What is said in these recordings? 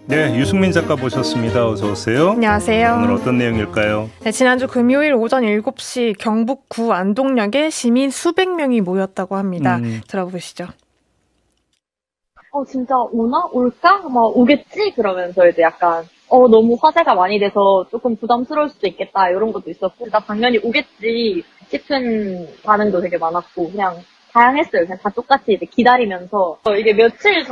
네, 유승민 작가 모셨습니다. 어서 오세요. 안녕하세요. 오늘 어떤 내용일까요? 네, 지난주 금요일 오전 7시 경북 구 안동역에 시민 수백 명이 모였다고 합니다. 들어보시죠. 진짜 오나? 올까? 막 오겠지? 그러면서 이제 약간 너무 화제가 많이 돼서 조금 부담스러울 수도 있겠다 이런 것도 있었고 나 당연히 오겠지 싶은 반응도 되게 많았고 그냥 다양했어요. 그냥 다 똑같이 이제 기다리면서 이게 몇 주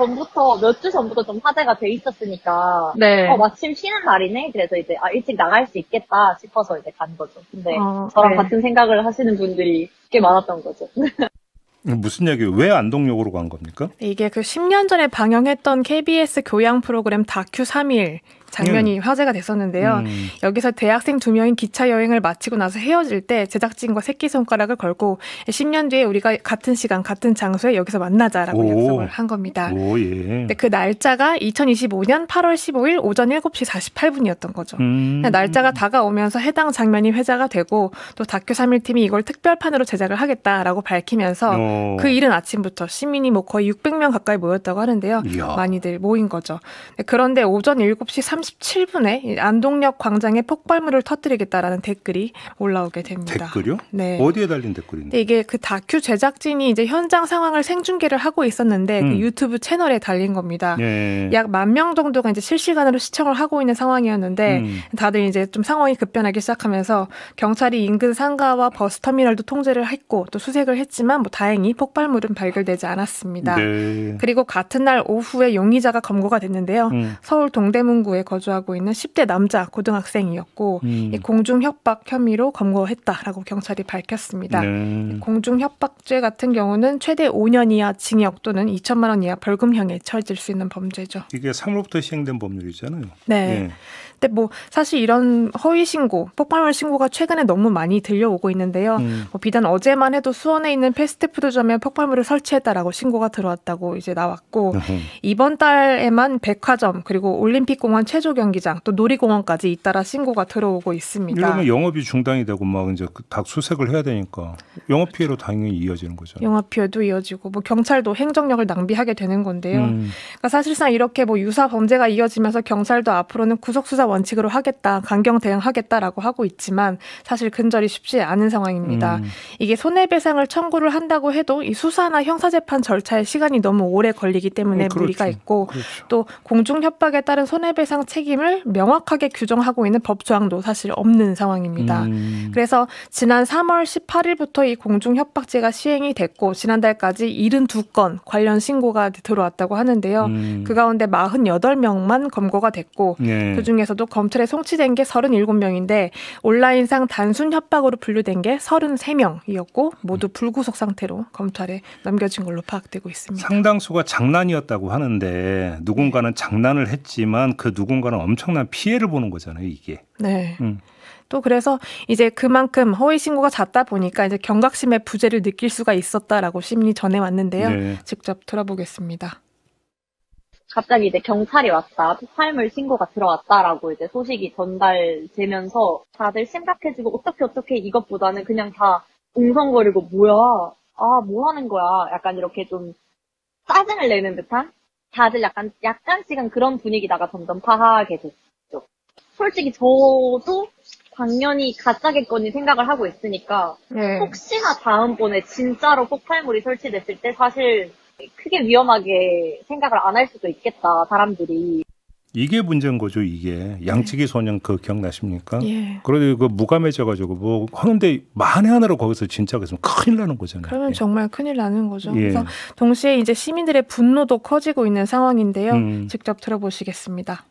전부터 좀 화제가 돼 있었으니까 네. 마침 쉬는 날이네. 그래서 이제 일찍 나갈 수 있겠다 싶어서 이제 간 거죠. 근데 저랑 네. 같은 생각을 하시는 분들이 꽤 많았던 거죠. 무슨 얘기예요? 왜 안동역으로 간 겁니까? 이게 그 10년 전에 방영했던 KBS 교양 프로그램 다큐 3일 장면이 화제가 됐었는데요. 여기서 대학생 2명이 기차 여행을 마치고 나서 헤어질 때 제작진과 새끼손가락을 걸고 10년 뒤에 우리가 같은 시간 같은 장소에 여기서 만나자라고 약속을 한 겁니다. 오, 예. 근데 그 날짜가 2025년 8월 15일 오전 7시 48분이었던 거죠. 날짜가 다가오면서 해당 장면이 회자가 되고 또 다큐 3일 팀이 이걸 특별판으로 제작을 하겠다라고 밝히면서 그 이른 아침부터 시민이 뭐 거의 600명 가까이 모였다고 하는데요. 이야. 많이들 모인 거죠. 그런데 오전 7시 37분에 안동역 광장에 폭발물을 터뜨리겠다라는 댓글이 올라오게 됩니다. 댓글이요? 네. 어디에 달린 댓글인데? 이게 그 다큐 제작진이 이제 현장 상황을 생중계를 하고 있었는데 그 유튜브 채널에 달린 겁니다. 예. 약 10,000명 정도가 이제 실시간으로 시청을 하고 있는 상황이었는데 다들 이제 좀 상황이 급변하기 시작하면서 경찰이 인근 상가와 버스터미널도 통제를 했고 또 수색을 했지만 뭐 다행히 폭발물은 발견되지 않았습니다. 네. 그리고 같은 날 오후에 용의자가 검거가 됐는데요. 서울 동대문구에 거주하고 있는 10대 남자 고등학생이었고 이 공중협박 혐의로 검거했다라고 경찰이 밝혔습니다. 네. 공중협박죄 같은 경우는 최대 5년 이하 징역 또는 2천만 원 이하 벌금형에 처해질 수 있는 범죄죠. 이게 3월부터 시행된 법률이잖아요. 네. 예. 근데 뭐 사실 이런 허위 신고, 폭발물 신고가 최근에 너무 많이 들려오고 있는데요. 뭐 비단 어제만 해도 수원에 있는 패스트푸드점에 폭발물을 설치했다라고 신고가 들어왔다고 이제 나왔고 이번 달에만 백화점 그리고 올림픽공원 체조 경기장 또 놀이공원까지 잇따라 신고가 들어오고 있습니다. 이러면 영업이 중단이 되고 막 이제 닭 수색을 해야 되니까 영업 피해로 당연히 이어지는 거죠. 영업 피해도 이어지고 뭐 경찰도 행정력을 낭비하게 되는 건데요. 그러니까 사실상 이렇게 뭐 유사 범죄가 이어지면서 경찰도 앞으로는 구속 수사 원칙으로 하겠다, 강경 대응하겠다라고 하고 있지만 사실 근절이 쉽지 않은 상황입니다. 이게 손해배상을 청구를 한다고 해도 이 수사나 형사재판 절차에 시간이 너무 오래 걸리기 때문에 그렇죠. 무리가 있고 그렇죠. 또 공중협박에 따른 손해배상 책임을 명확하게 규정하고 있는 법조항도 사실 없는 상황입니다. 그래서 지난 3월 18일부터 이 공중협박죄가 시행이 됐고 지난달까지 72건 관련 신고가 들어왔다고 하는데요. 그 가운데 48명만 검거가 됐고 네. 그중에서도 검찰에 송치된 게 37명인데 온라인상 단순 협박으로 분류된 게 33명이었고 모두 불구속 상태로 검찰에 넘겨진 걸로 파악되고 있습니다. 상당수가 장난이었다고 하는데 누군가는 장난을 했지만 그 누군가는 엄청난 피해를 보는 거잖아요, 이게. 네. 또 그래서 이제 그만큼 허위 신고가 잦다 보니까 이제 경각심의 부재를 느낄 수가 있었다라고 시민이 전해왔는데요. 네. 직접 들어보겠습니다. 갑자기 이제 경찰이 왔다, 폭발물 신고가 들어왔다라고 이제 소식이 전달되면서 다들 심각해지고 어떻게 이것보다는 그냥 다 웅성거리고 뭐야, 뭐 하는 거야, 약간 이렇게 좀 짜증을 내는 듯한 다들 약간씩은 그런 분위기다가 점점 파하게 됐죠. 솔직히 저도 당연히 가짜겠거니 생각을 하고 있으니까 네. 혹시나 다음번에 진짜로 폭발물이 설치됐을 때 사실 크게 위험하게 생각을 안 할 수도 있겠다, 사람들이. 이게 문제인 거죠, 이게. 양치기 소년 그거 기억나십니까? 예. 그래도 그 무감해져가지고 뭐 하는데 만에 하나로 거기서 진짜가 있으면 큰일 나는 거잖아요. 그러면 예. 정말 큰일 나는 거죠. 예. 그래서 동시에 이제 시민들의 분노도 커지고 있는 상황인데요. 직접 들어보시겠습니다.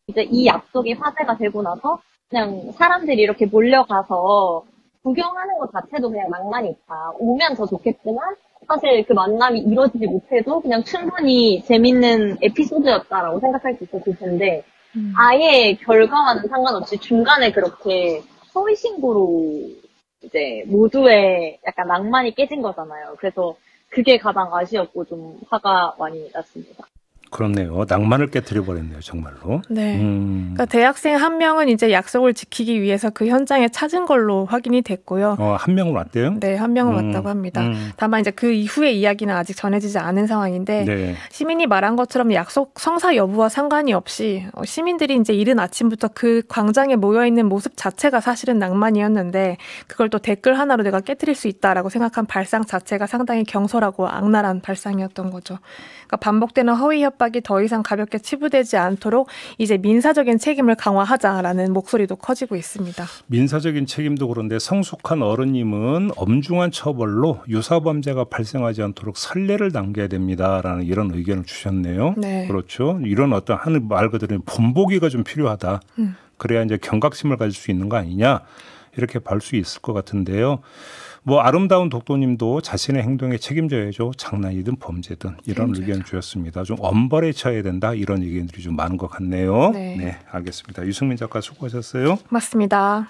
이제 이 약속이 화제가 되고 나서 그냥 사람들이 이렇게 몰려가서 구경하는 것 자체도 그냥 낭만이 있다. 오면 더 좋겠지만 사실 그 만남이 이루어지지 못해도 그냥 충분히 재밌는 에피소드였다라고 생각할 수 있었을 텐데 아예 결과와는 상관없이 중간에 그렇게 허위 신고로 이제 모두의 약간 낭만이 깨진 거잖아요. 그래서 그게 가장 아쉬웠고 좀 화가 많이 났습니다. 그렇네요. 낭만을 깨뜨려 버렸네요, 정말로. 네. 그러니까 대학생 한 명은 이제 약속을 지키기 위해서 그 현장에 찾은 걸로 확인이 됐고요. 한 명은 왔대요? 네, 한 명은 왔다고 합니다. 다만 이제 그 이후의 이야기는 아직 전해지지 않은 상황인데 네. 시민이 말한 것처럼 약속 성사 여부와 상관이 없이 시민들이 이제 이른 아침부터 그 광장에 모여 있는 모습 자체가 사실은 낭만이었는데 그걸 또 댓글 하나로 내가 깨뜨릴 수 있다라고 생각한 발상 자체가 상당히 경솔하고 악랄한 발상이었던 거죠. 그러니까 반복되는 허위 협박이 더 이상 가볍게 치부되지 않도록 이제 민사적인 책임을 강화하자라는 목소리도 커지고 있습니다. 민사적인 책임도 그런데 성숙한 어른님은 엄중한 처벌로 유사범죄가 발생하지 않도록 선례를 남겨야 됩니다라는 이런 의견을 주셨네요. 네. 그렇죠. 이런 어떤 하는 말 그대로 본보기가 좀 필요하다. 그래야 이제 경각심을 가질 수 있는 거 아니냐 이렇게 볼 수 있을 것 같은데요. 뭐 아름다운 독도님도 자신의 행동에 책임져야죠. 장난이든 범죄든 이런 의견 주셨습니다. 좀 엄벌에 처해야 된다 이런 의견들이 좀 많은 것 같네요. 네. 네, 알겠습니다. 유승민 작가 수고하셨어요. 맞습니다.